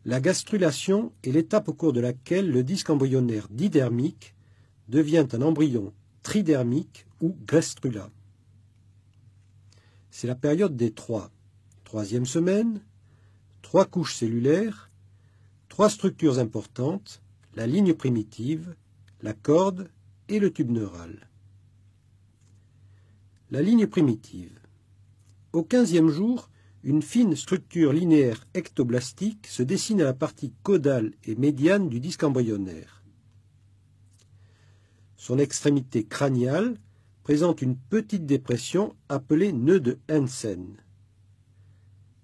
La gastrulation est l'étape au cours de laquelle le disque embryonnaire didermique devient un embryon tridermique ou gastrula. C'est la période des troisième semaine, 3 couches cellulaires, 3 structures importantes, la ligne primitive, la corde et le tube neural. La ligne primitive. Au 15e jour, une fine structure linéaire ectoblastique se dessine à la partie caudale et médiane du disque embryonnaire. Son extrémité crâniale présente une petite dépression appelée nœud de Hansen.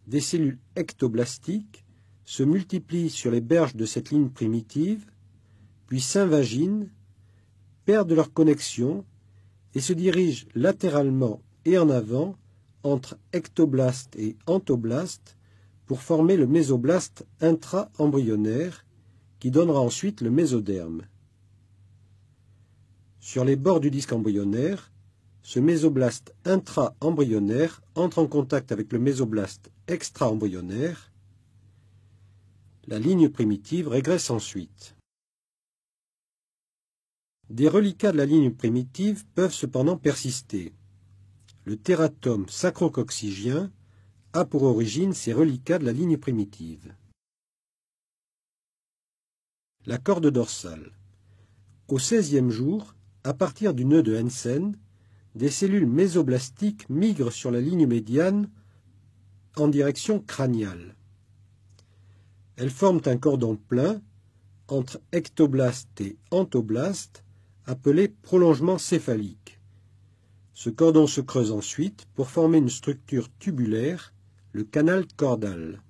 Des cellules ectoblastiques se multiplient sur les berges de cette ligne primitive, puis s'invaginent, perdent leur connexion et se dirigent latéralement et en avant entre ectoblaste et entoblaste pour former le mésoblaste intra-embryonnaire qui donnera ensuite le mésoderme. Sur les bords du disque embryonnaire, ce mésoblaste intra-embryonnaire entre en contact avec le mésoblaste extra-embryonnaire. La ligne primitive régresse ensuite. Des reliquats de la ligne primitive peuvent cependant persister. Le tératome sacrococcygien a pour origine ces reliquats de la ligne primitive. La corde dorsale. Au 16e jour, à partir du nœud de Hansen, des cellules mésoblastiques migrent sur la ligne médiane en direction crâniale. Elles forment un cordon plein entre ectoblaste et entoblaste appelé prolongement céphalique. Ce cordon se creuse ensuite pour former une structure tubulaire, le canal cordal.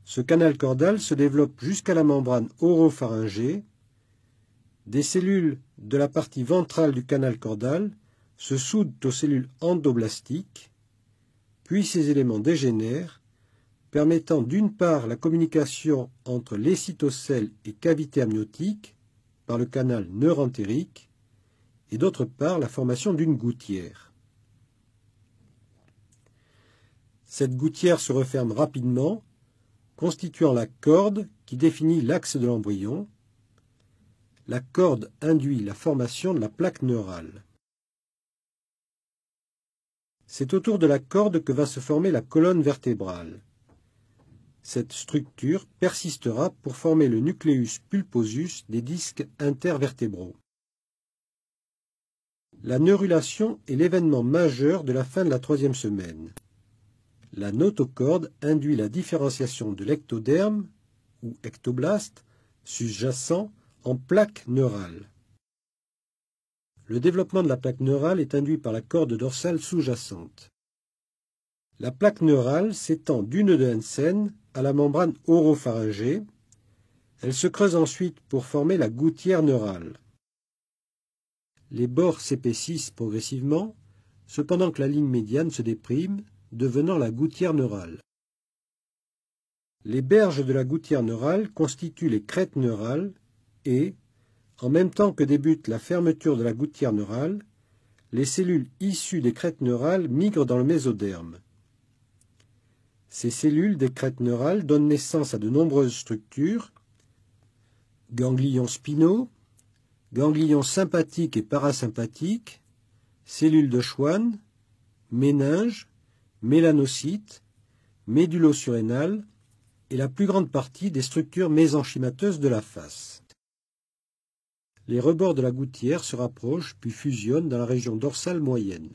Ce canal cordal se développe jusqu'à la membrane oropharyngée. Des cellules de la partie ventrale du canal cordal se soudent aux cellules endoblastiques, puis ces éléments dégénèrent, permettant d'une part la communication entre les cytocèles et cavité amniotique par le canal neurentérique, et d'autre part la formation d'une gouttière. Cette gouttière se referme rapidement, constituant la corde qui définit l'axe de l'embryon. La corde induit la formation de la plaque neurale. C'est autour de la corde que va se former la colonne vertébrale. Cette structure persistera pour former le nucleus pulposus des disques intervertébraux. La neurulation est l'événement majeur de la fin de la 3e semaine. La notocorde induit la différenciation de l'ectoderme, ou ectoblaste, sous-jacent, en plaque neurale. Le développement de la plaque neurale est induit par la corde dorsale sous-jacente. La plaque neurale s'étend du nœud de Hansen à la membrane oropharyngée. Elle se creuse ensuite pour former la gouttière neurale. Les bords s'épaississent progressivement, cependant que la ligne médiane se déprime, devenant la gouttière neurale. Les berges de la gouttière neurale constituent les crêtes neurales et, en même temps que débute la fermeture de la gouttière neurale, les cellules issues des crêtes neurales migrent dans le mésoderme. Ces cellules des crêtes neurales donnent naissance à de nombreuses structures, ganglions spinaux, ganglions sympathiques et parasympathiques, cellules de Schwann, méninges, mélanocytes, médullosurrénales et la plus grande partie des structures mésenchymateuses de la face. Les rebords de la gouttière se rapprochent puis fusionnent dans la région dorsale moyenne.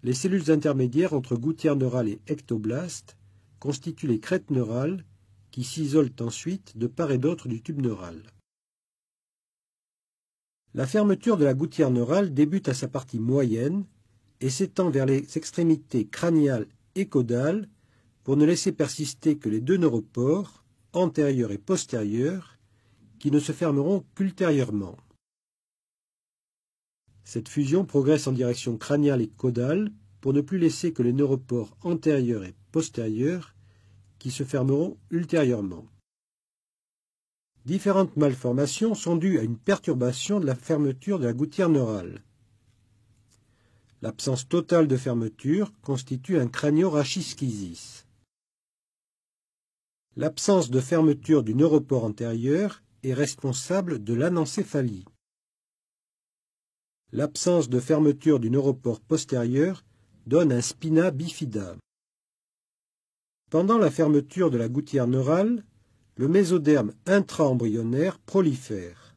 Les cellules intermédiaires entre gouttière neurale et ectoblaste constituent les crêtes neurales qui s'isolent ensuite de part et d'autre du tube neural. La fermeture de la gouttière neurale débute à sa partie moyenne et s'étend vers les extrémités crâniales et caudales pour ne laisser persister que les 2 neuropores, antérieurs et postérieurs, qui ne se fermeront qu'ultérieurement. Cette fusion progresse en direction crâniale et caudale pour ne plus laisser que les neuropores antérieurs et postérieurs qui se fermeront ultérieurement. Différentes malformations sont dues à une perturbation de la fermeture de la gouttière neurale. L'absence totale de fermeture constitue un crânio-rachis-schisis. L'absence de fermeture du neuropore antérieur est responsable de l'anencéphalie. L'absence de fermeture du neuropore postérieur donne un spina bifida. Pendant la fermeture de la gouttière neurale, le mésoderme intra-embryonnaire prolifère.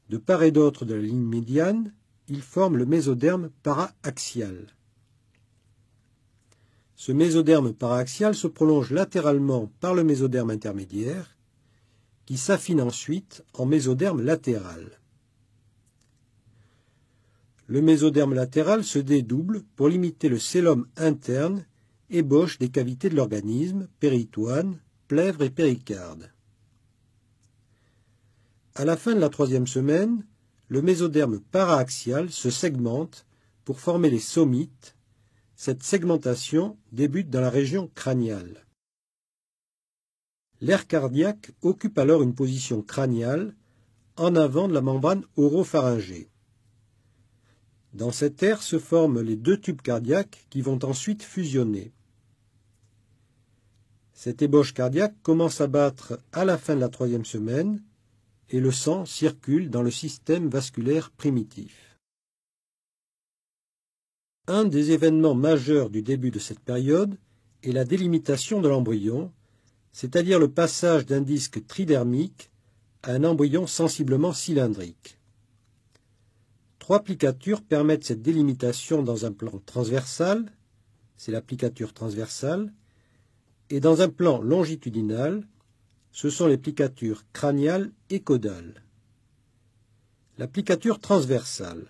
De part et d'autre de la ligne médiane, il forme le mésoderme paraaxial. Ce mésoderme paraaxial se prolonge latéralement par le mésoderme intermédiaire, qui s'affine ensuite en mésoderme latéral. Le mésoderme latéral se dédouble pour limiter le cellum interne, ébauche des cavités de l'organisme, péritoine, plèvre et péricarde. À la fin de la 3e semaine, le mésoderme paraaxial se segmente pour former les somites. Cette segmentation débute dans la région crâniale. L'air cardiaque occupe alors une position crâniale en avant de la membrane oropharyngée. Dans cet air se forment les 2 tubes cardiaques qui vont ensuite fusionner. Cette ébauche cardiaque commence à battre à la fin de la 3e semaine et le sang circule dans le système vasculaire primitif. Un des événements majeurs du début de cette période est la délimitation de l'embryon, c'est-à-dire le passage d'un disque tridermique à un embryon sensiblement cylindrique. 3 plicatures permettent cette délimitation dans un plan transversal, c'est la plicature transversale, et dans un plan longitudinal, ce sont les plicatures crâniales et caudales. La plicature transversale.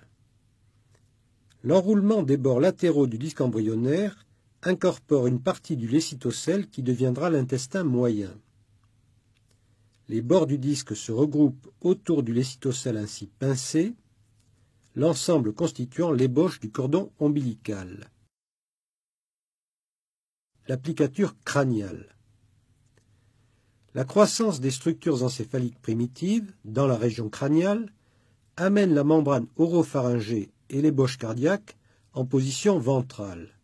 L'enroulement des bords latéraux du disque embryonnaire incorpore une partie du lécitocèle qui deviendra l'intestin moyen. Les bords du disque se regroupent autour du lécitocèle ainsi pincé, l'ensemble constituant l'ébauche du cordon ombilical. L'applicature crâniale. La croissance des structures encéphaliques primitives dans la région crâniale amène la membrane oropharyngée et l'ébauche cardiaque en position ventrale.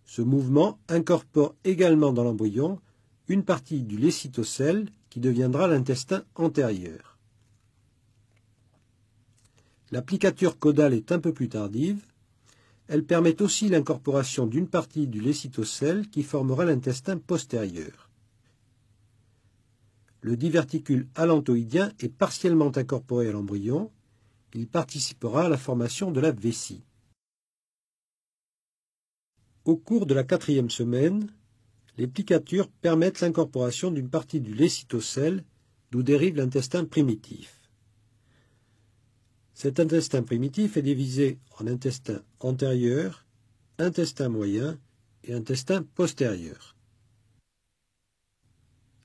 Ce mouvement incorpore également dans l'embryon une partie du lécitocèle qui deviendra l'intestin antérieur. L'applicature caudale est un peu plus tardive. Elle permet aussi l'incorporation d'une partie du lécitocèle qui formera l'intestin postérieur. Le diverticule allantoïdien est partiellement incorporé à l'embryon. Il participera à la formation de la vessie. Au cours de la 4e semaine, les plicatures permettent l'incorporation d'une partie du lécitocèle d'où dérive l'intestin primitif. Cet intestin primitif est divisé en intestin antérieur, intestin moyen et intestin postérieur.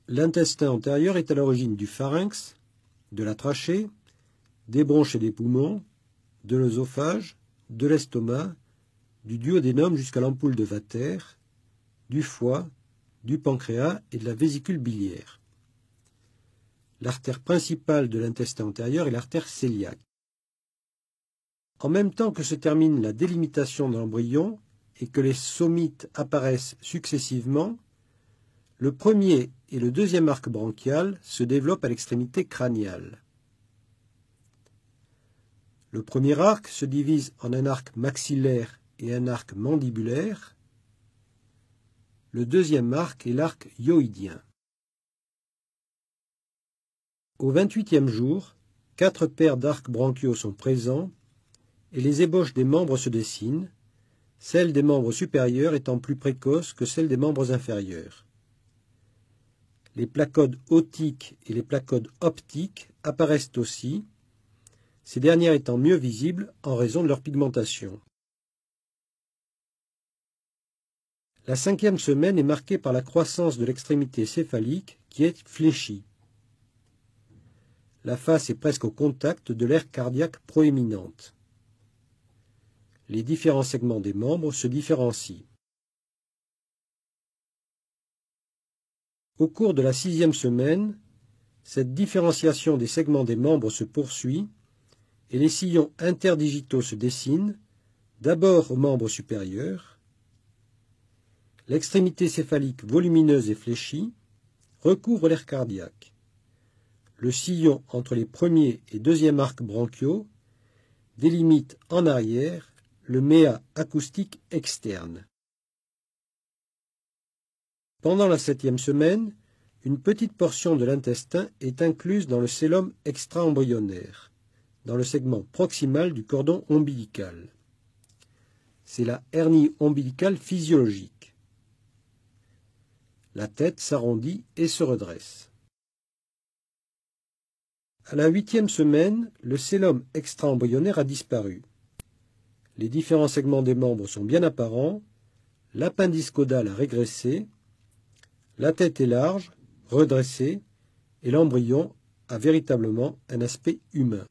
L'intestin antérieur est à l'origine du pharynx, de la trachée, des bronches et des poumons, de l'œsophage, de l'estomac, du duodénum jusqu'à l'ampoule de Vater, du foie, du pancréas et de la vésicule biliaire. L'artère principale de l'intestin antérieur est l'artère cœliaque. En même temps que se termine la délimitation de l'embryon et que les somites apparaissent successivement, le premier et le deuxième arc branchial se développent à l'extrémité crâniale. Le premier arc se divise en un arc maxillaire et un arc mandibulaire. Le deuxième arc est l'arc hyoïdien. Au 28e jour, 4 paires d'arcs branchiaux sont présents et les ébauches des membres se dessinent, celles des membres supérieurs étant plus précoces que celles des membres inférieurs. Les placodes otiques et les placodes optiques apparaissent aussi, ces dernières étant mieux visibles en raison de leur pigmentation. La 5e semaine est marquée par la croissance de l'extrémité céphalique qui est fléchie. La face est presque au contact de l'aire cardiaque proéminente. Les différents segments des membres se différencient. Au cours de la 6e semaine, cette différenciation des segments des membres se poursuit et les sillons interdigitaux se dessinent, d'abord aux membres supérieurs. L'extrémité céphalique volumineuse et fléchie recouvre l'air cardiaque. Le sillon entre les premier et deuxième arcs bronchiaux délimite en arrière le méa acoustique externe. Pendant la 7e semaine, une petite portion de l'intestin est incluse dans le cœlome extra-embryonnaire, dans le segment proximal du cordon ombilical. C'est la hernie ombilicale physiologique. La tête s'arrondit et se redresse. À la 8e semaine, le cœlome extra-embryonnaire a disparu. Les différents segments des membres sont bien apparents, l'appendice caudal a régressé, la tête est large, redressée, et l'embryon a véritablement un aspect humain.